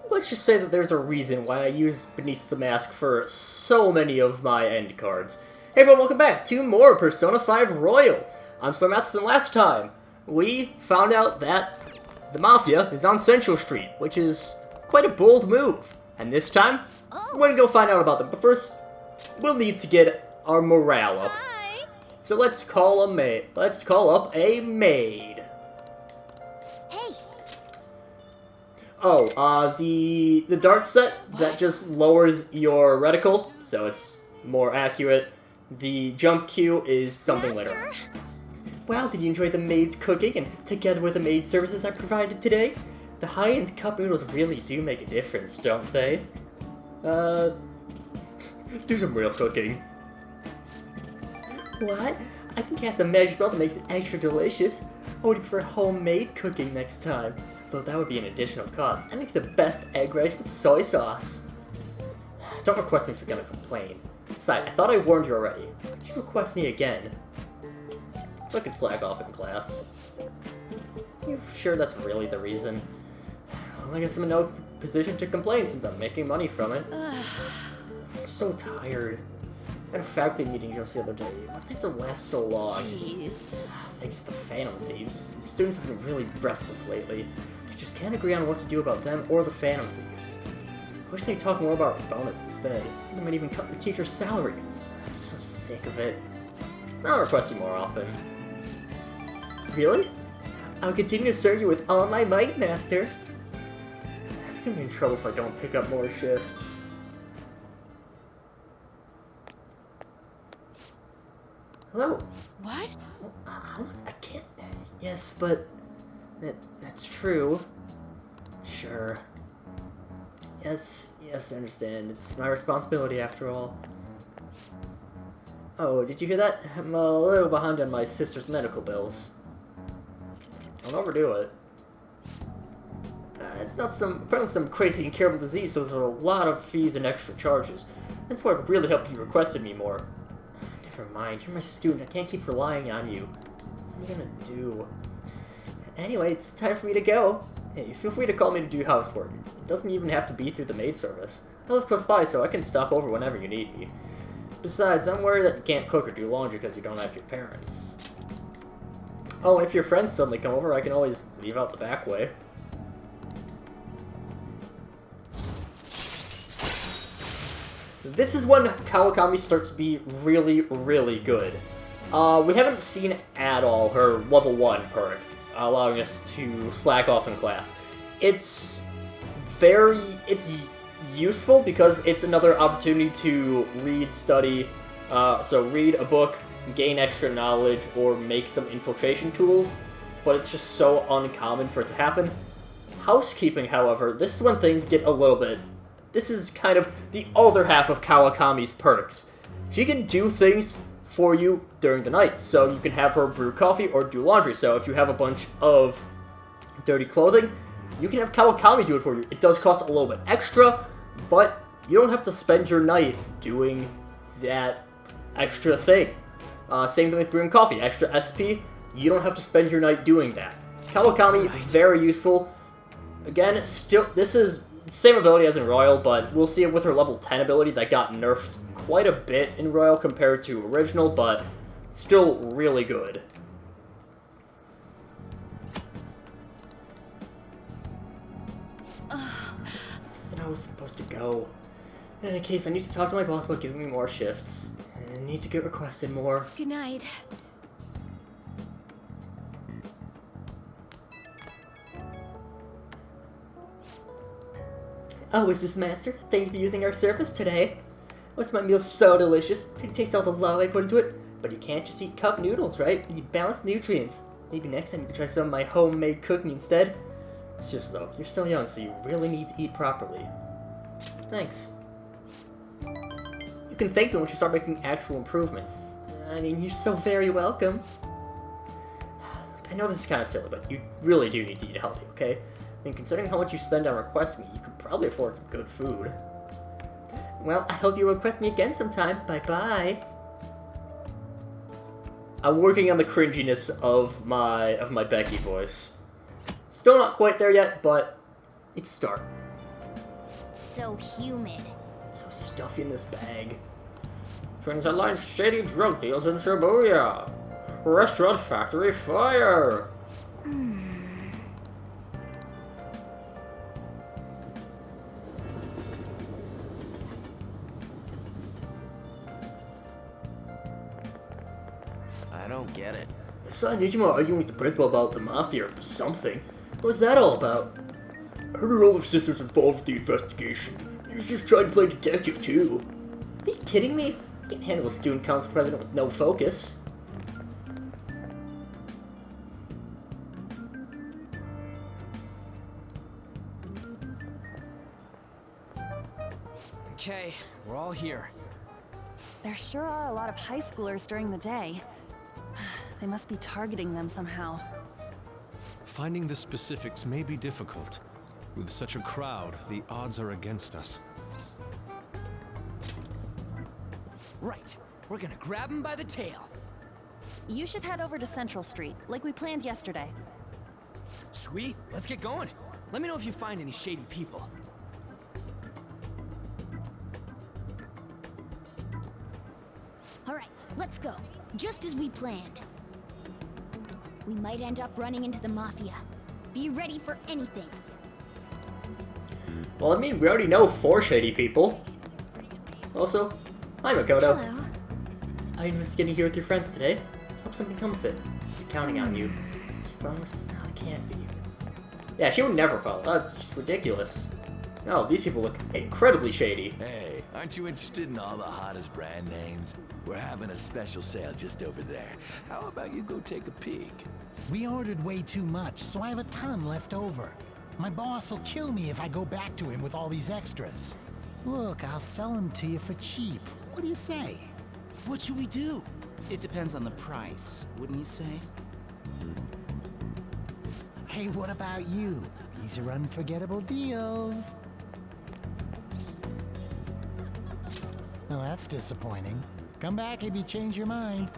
Let's just say that there's a reason why I use Beneath the Mask for so many of my end cards. Hey everyone, welcome back to more Persona 5 Royal. I'm SlayerMathis, and last time we found out that the Mafia is on Central Street, which is quite a bold move. And this time, we're gonna go find out about them. But first, we'll need to get our morale up. So let's call a maid. Let's call up a maid. Hey. Oh, the dart set that just lowers your reticle, so it's more accurate. The jump cue is something later. Wow, did you enjoy the maid's cooking and together with the maid services I provided today? The high-end cup noodles really do make a difference, don't they? Do some real cooking. What? I can cast a magic spell that makes it extra delicious. I would prefer homemade cooking next time. Though that would be an additional cost. I make the best egg rice with soy sauce. Don't request me if you're gonna complain. Besides, I thought I warned you already. Just request me again. So I can slack off in class. You sure that's really the reason? Well, I guess I'm in no position to complain since I'm making money from it. I'm so tired. I had a faculty meeting just the other day. Why did they have to last so long? Jeez. Thanks to the Phantom Thieves. The students have been really restless lately. You just can't agree on what to do about them or the Phantom Thieves. I wish they'd talk more about our bonus instead. They might even cut the teacher's salary. I'm so sick of it. I'll request you more often. Really? I'll continue to serve you with all my might, Master. I'm gonna be in trouble if I don't pick up more shifts. Hello? What? I can't... Yes, but... That's true. Sure. Yes, I understand. It's my responsibility after all. Oh, did you hear that? I'm a little behind on my sister's medical bills. Don't overdo it. It's not apparently some crazy incurable disease, so there's a lot of fees and extra charges. That's why it would really help if you requested me more. Never mind, you're my student. I can't keep relying on you. What am I gonna do? Anyway, it's time for me to go. Hey, feel free to call me to do housework. It doesn't even have to be through the maid service. I live close by, so I can stop over whenever you need me. Besides, I'm worried that you can't cook or do laundry because you don't have your parents. Oh, and if your friends suddenly come over, I can always leave out the back way. This is when Kawakami starts to be really, really good. We haven't seen at all her level 1 perk, allowing us to slack off in class. It's useful because it's another opportunity to read, study, so read a book, gain extra knowledge, or make some infiltration tools, but it's just so uncommon for it to happen. Housekeeping, however, this is when things get a little bit... This is kind of the other half of Kawakami's perks. She can do things for you during the night, so you can have her brew coffee or do laundry. So if you have a bunch of dirty clothing, you can have Kawakami do it for you. It does cost a little bit extra, but you don't have to spend your night doing that extra thing. Same thing with brewing coffee. Extra SP, you don't have to spend your night doing that. Kawakami, very useful. Again, still, this is same ability as in Royal, but we'll see it with her level 10 ability that got nerfed quite a bit in Royal compared to original, but still really good. Said I was supposed to go. In any case, I need to talk to my boss about giving me more shifts. I need to get requested more. Good night. Oh, is this Master? Thank you for using our service today. What's my meal so delicious? Can you taste all the love I put into it? But you can't just eat cup noodles, right? You need balanced nutrients. Maybe next time you can try some of my homemade cooking instead. It's just though, you're still young, so you really need to eat properly. Thanks. You can thank me once you start making actual improvements. I mean, you're so very welcome. I know this is kind of silly, but you really do need to eat healthy, okay? I mean, considering how much you spend on request me, you could probably afford some good food. Well, I hope you request me again sometime. Bye-bye. I'm working on the cringiness of my Becky voice. Still not quite there yet, but it's a start. So humid. So stuffy in this bag. Trends headlines, shady drug deals in Shibuya. Restaurant factory fire. I don't get it. I saw Nijima arguing with the principal about the mafia or something. What was that all about? I heard her older sister's involved with the investigation. He was just trying to play detective too. Are you kidding me? I can't handle a student council president with no focus. Okay, we're all here. There sure are a lot of high schoolers during the day. They must be targeting them somehow. Finding the specifics may be difficult. With such a crowd, the odds are against us. Right, we're gonna grab him by the tail. You should head over to Central Street, like we planned yesterday. Sweet, let's get going. Let me know if you find any shady people. Alright, let's go. Just as we planned. We might end up running into the Mafia. Be ready for anything. Well, I mean, we already know 4 shady people. Also, hi Makoto. Hello. I was getting here with your friends today. Hope something comes of it. I'm counting on you. Promise? No, it can't be. Yeah, she would never follow. That's just ridiculous. No, these people look incredibly shady. Hey, aren't you interested in all the hottest brand names? We're having a special sale just over there. How about you go take a peek? We ordered way too much, so I have a ton left over. My boss will kill me if I go back to him with all these extras. Look, I'll sell them to you for cheap. What do you say? What should we do? It depends on the price, wouldn't you say? Hey, what about you? These are unforgettable deals. Well, that's disappointing. Come back if you change your mind.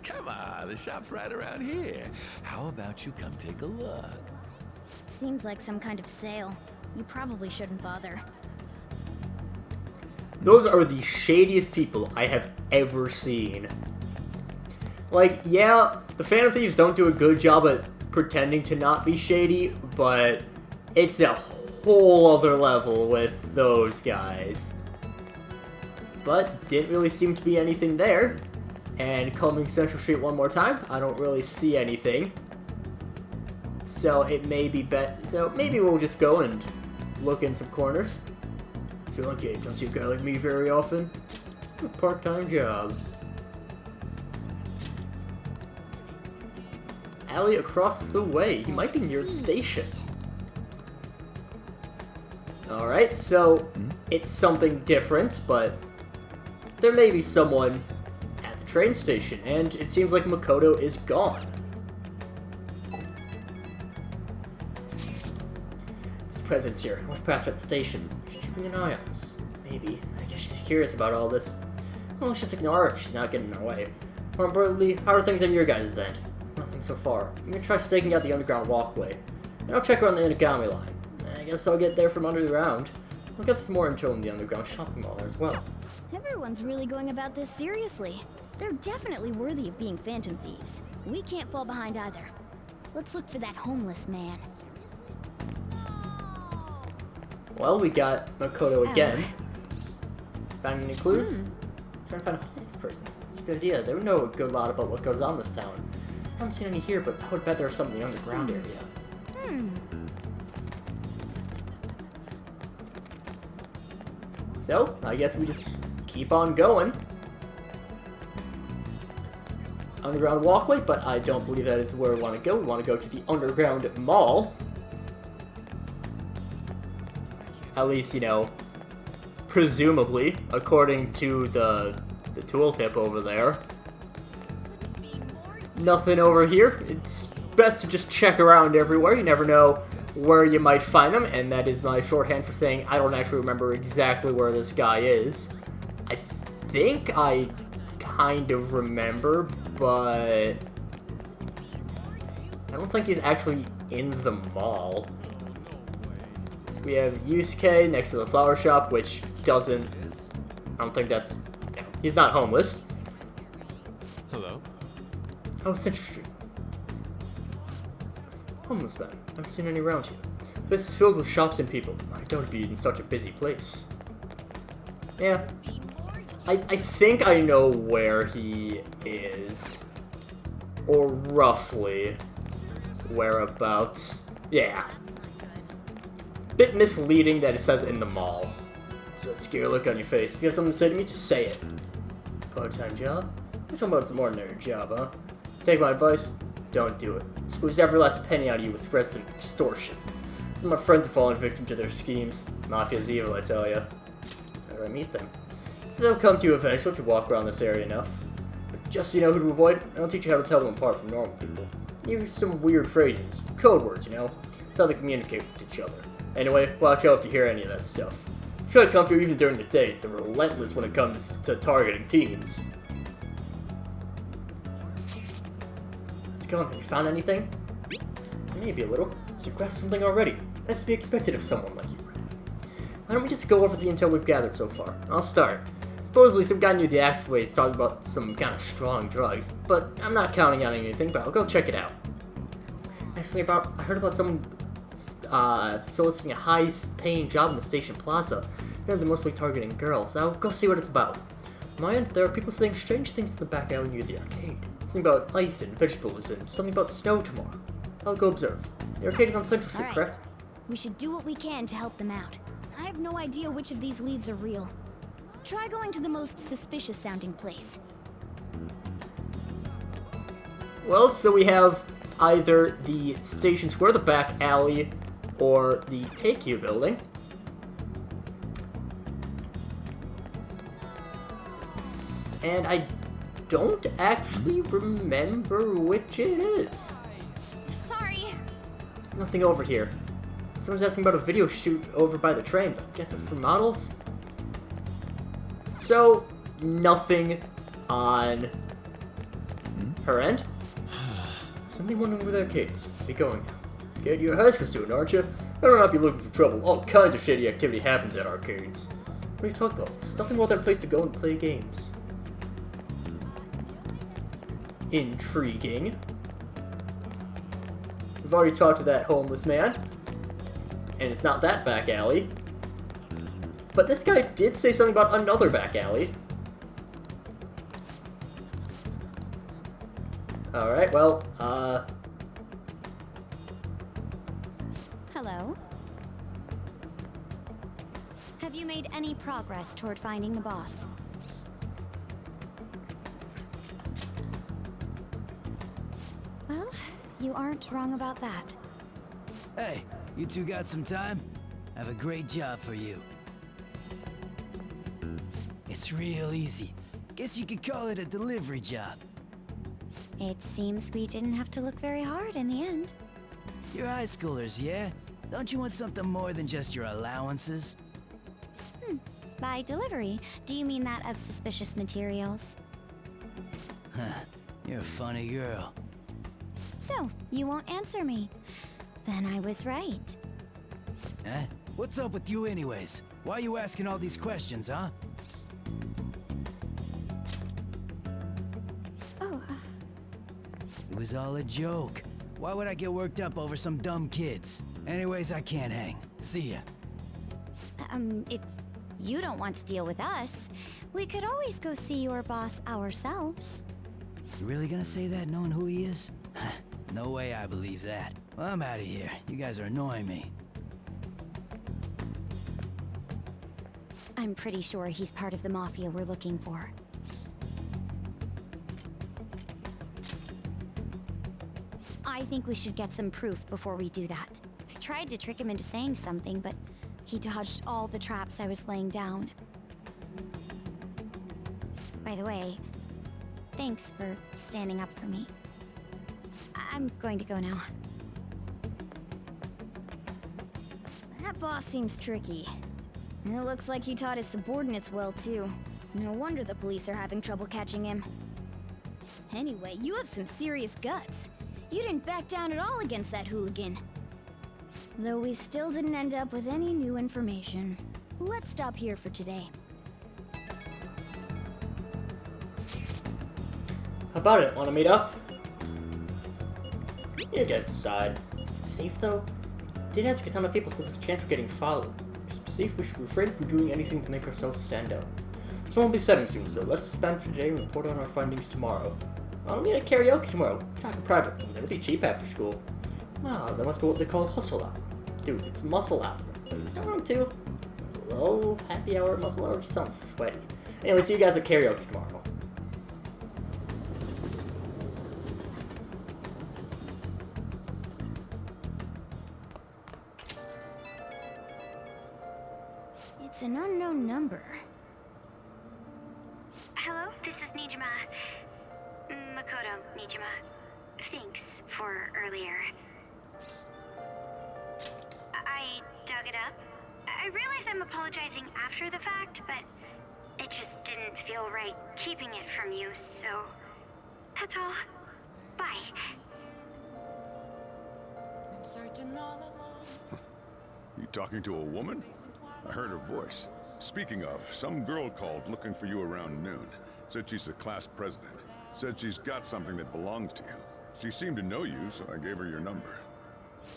Come on, the shop's right around here. How about you come take a look? Seems like some kind of sale. You probably shouldn't bother. Those are the shadiest people I have ever seen. Like, yeah, the Phantom Thieves don't do a good job at pretending to not be shady, but it's a whole other level with those guys. But didn't really seem to be anything there. And combing Central Street one more time, I don't really see anything. So it may be so maybe we'll just go and look in some corners. Feel like you don't see a guy like me very often. A part-time job. Alley across the way. He might be near the station. Alright, so it's something different, but there may be someone at the train station, and it seems like Makoto is gone. His presence here. What's past at the station? She's keeping an eye on us. Maybe. I guess she's curious about all this. Well, let's just ignore her if she's not getting in our way. More importantly, how are things on your guys' end? Nothing so far. I'm gonna try staking out the underground walkway. And I'll check around the Inagami line. I guess I'll get there from underground. I'll get some more intel in the underground shopping mall as well. Everyone's really going about this seriously. They're definitely worthy of being Phantom Thieves. We can't fall behind either. Let's look for that homeless man. Well, we got Makoto again. Found any clues? Trying to find a homeless person. It's a good idea. They would know a good lot about what goes on in this town. I haven't seen any here, but I would bet there's some in the underground area. So, I guess we just keep on going. Underground walkway, but I don't believe that is where we want to go. We want to go to the underground mall. At least, you know, presumably, according to the tooltip over there. Nothing over here. It's best to just check around everywhere. You never know where you might find them, and that is my shorthand for saying I don't actually remember exactly where this guy is. I think I kind of remember, but I don't think he's actually in the mall. So we have Yusuke next to the flower shop, which doesn't... I don't think that's... Yeah, he's not homeless. Hello? Oh, Central Street. Homeless man. I haven't seen any around here. This is filled with shops and people. I doubt it'd be in such a busy place. Yeah. I think I know where he is. Or roughly whereabouts. Yeah. Bit misleading that it says in the mall. So that scary look on your face. If you have something to say to me, just say it. Part-time job? You're talking about some ordinary job, huh? Take my advice, don't do it. Squeeze every last penny out of you with threats and extortion. Some of my friends have fallen victim to their schemes. Mafia's evil, I tell ya. How do I meet them? They'll come to you eventually if you walk around this area enough. But just so you know who to avoid, I'll teach you how to tell them apart from normal people. Use some weird phrases, code words, you know? It's how they communicate with each other. Anyway, watch out if you hear any of that stuff. Try to come through even during the day. They're relentless when it comes to targeting teens. Let's go. Have you found anything? Maybe a little. You grasped something already. That's to be expected of someone like you. Why don't we just go over the intel we've gathered so far? I'll start. Supposedly some guy near the Axeways talking about some kind of strong drugs, but I'm not counting on anything, but I'll go check it out. Actually, I heard about someone soliciting a high-paying job in the station plaza. You know, they're mostly targeting girls. I'll go see what it's about. On my end, there are people saying strange things in the back alley near the arcade. Something about ice and vegetables, and something about snow tomorrow. I'll go observe. The arcade is on Central Street, correct? We should do what we can to help them out. I have no idea which of these leads are real. Try going to the most suspicious sounding place. Well, so we have either the Station Square, the back alley, or the Take-You building. And I don't actually remember which it is. Sorry. There's nothing over here. Someone's asking about a video shoot over by the train, but I guess it's for models. So, nothing on her end. Somebody wondering where that kid is. Be going now. Kid, you're a high school student, aren't you? Better not be looking for trouble. All kinds of shady activity happens at arcades. What are you talking about? There's nothing more than a place to go and play games. Intriguing. We've already talked to that homeless man. And it's not that back alley. But this guy did say something about another back alley. Alright, well, Hello? Have you made any progress toward finding the boss? Well, you aren't wrong about that. Hey, you two got some time? I have a great job for you. It's real easy. Guess you could call it a delivery job. It seems we didn't have to look very hard in the end. You're high schoolers, yeah? Don't you want something more than just your allowances? By delivery, do you mean that of suspicious materials? Huh. You're a funny girl. So, you won't answer me. Then I was right. Huh? What's up with you anyways? Why are you asking all these questions, huh? Oh, It was all a joke. Why would I get worked up over some dumb kids? Anyways, I can't hang. See ya. if you don't want to deal with us, we could always go see your boss ourselves. You really gonna say that knowing who he is? No way I believe that. Well, I'm out of here. You guys are annoying me. I'm pretty sure he's part of the Mafia we're looking for. I think we should get some proof before we do that. I tried to trick him into saying something, but he dodged all the traps I was laying down. By the way, thanks for standing up for me. I'm going to go now. That boss seems tricky. It looks like he taught his subordinates well, too. No wonder the police are having trouble catching him. Anyway, you have some serious guts. You didn't back down at all against that hooligan. Though we still didn't end up with any new information. Let's stop here for today. How about it? Want to meet up? You get to decide. It's safe though? Did ask a ton of people, so there's a chance of getting followed. It's safe, we should refrain from doing anything to make ourselves stand out. Someone will be setting soon, so let's suspend for today and report on our findings tomorrow. I'll meet at karaoke tomorrow. Talking private. It'll be cheap after school. Wow, that must be what they call hustle hour. Dude, it's muscle hour. Is that wrong too? Hello, happy hour, muscle hour just sounds sweaty. Anyway, see you guys at karaoke tomorrow. It's an unknown number. Hello, this is Nijima. Makoto Nijima. Thanks for earlier. I dug it up. I realize I'm apologizing after the fact, but it just didn't feel right keeping it from you, so that's all. Bye. You talking to a woman? I heard her voice. Speaking of, some girl called looking for you around noon. Said she's the class president. Said she's got something that belongs to you. She seemed to know you, so I gave her your number.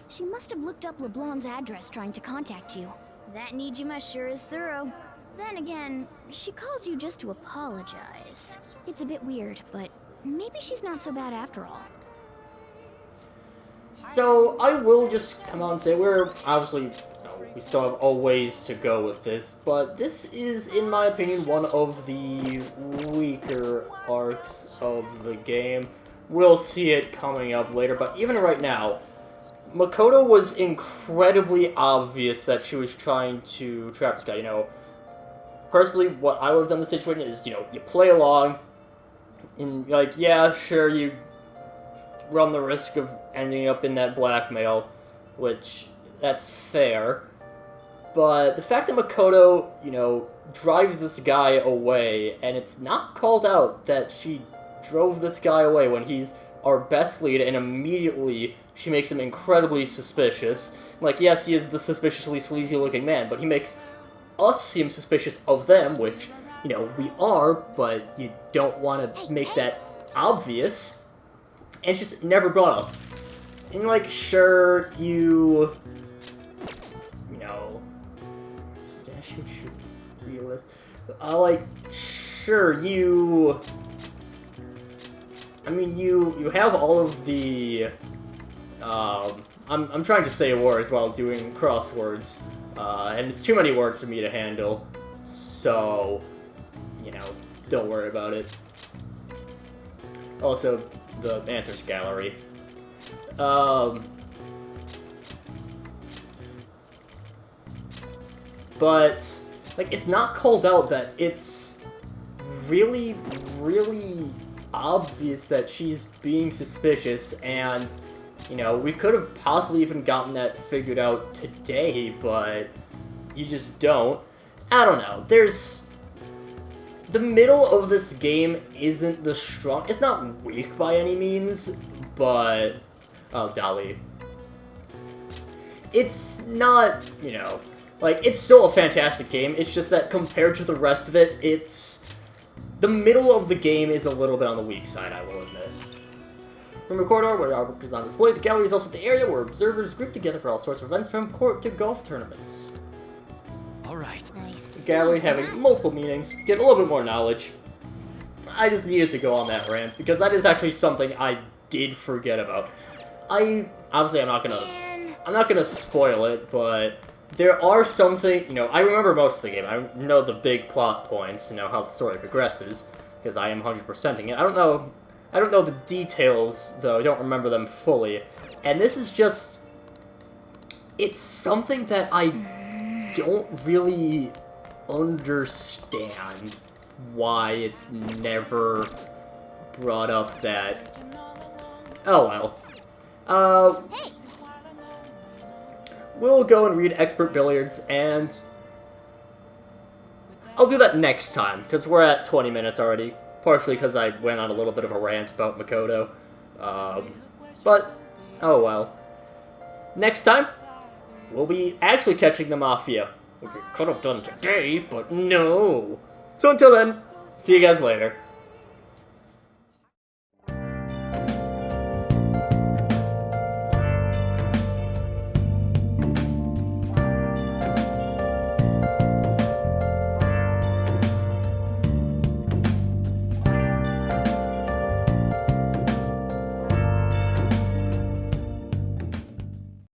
She must have looked up LeBlanc's address trying to contact you. That Nijima sure is thorough. Then again, she called you just to apologize. It's a bit weird, but maybe she's not so bad after all. So, I will just come on and say, we're obviously, we still have a ways to go with this, but this is, in my opinion, one of the weaker arcs of the game. We'll see it coming up later, but even right now, Makoto was incredibly obvious that she was trying to trap this guy, you know. Personally, what I would have done in this situation is, you know, you play along, and you're like, yeah, sure, you run the risk of ending up in that blackmail, which, that's fair. But the fact that Makoto, you know, drives this guy away, and it's not called out that she drove this guy away when he's our best lead, and immediately she makes him incredibly suspicious. Like, yes, he is the suspiciously sleazy-looking man, but he makes us seem suspicious of them, which, you know, we are, but you don't want to make that obvious. And it's just never brought up. And, like, sure, you know, should realist. Like, sure, I mean, you have all of the, I'm trying to say words while doing crosswords, and it's too many words for me to handle, so, you know, don't worry about it. Also, the answers gallery. But, like, it's not called out that it's really, really obvious that she's being suspicious, and, you know, we could have possibly even gotten that figured out today, but you just don't. I don't know. The middle of this game isn't the strong... It's not weak by any means, but... Oh, Dolly. It's not, you know... Like, it's still a fantastic game, it's just that compared to the rest of it, the middle of the game is a little bit on the weak side, I will admit. From the corridor, where our work is on display, the gallery is also the area where observers group together for all sorts of events, from court to golf tournaments. Alright. Nice. The gallery having multiple meanings, get a little bit more knowledge. I just needed to go on that rant, because that is actually something I did forget about. Obviously, I'm not gonna spoil it, but... There are some things, you know, I remember most of the game. I know the big plot points, you know, how the story progresses, because I am 100%ing it. I don't know the details, though. I don't remember them fully. And this is just... It's something that I don't really understand why it's never brought up that... Oh, well. Hey! We'll go and read Expert Billiards, and I'll do that next time, because we're at 20 minutes already, partially because I went on a little bit of a rant about Makoto. But, oh well. Next time, we'll be actually catching the Mafia. Which we could have done today, but no. So until then, see you guys later.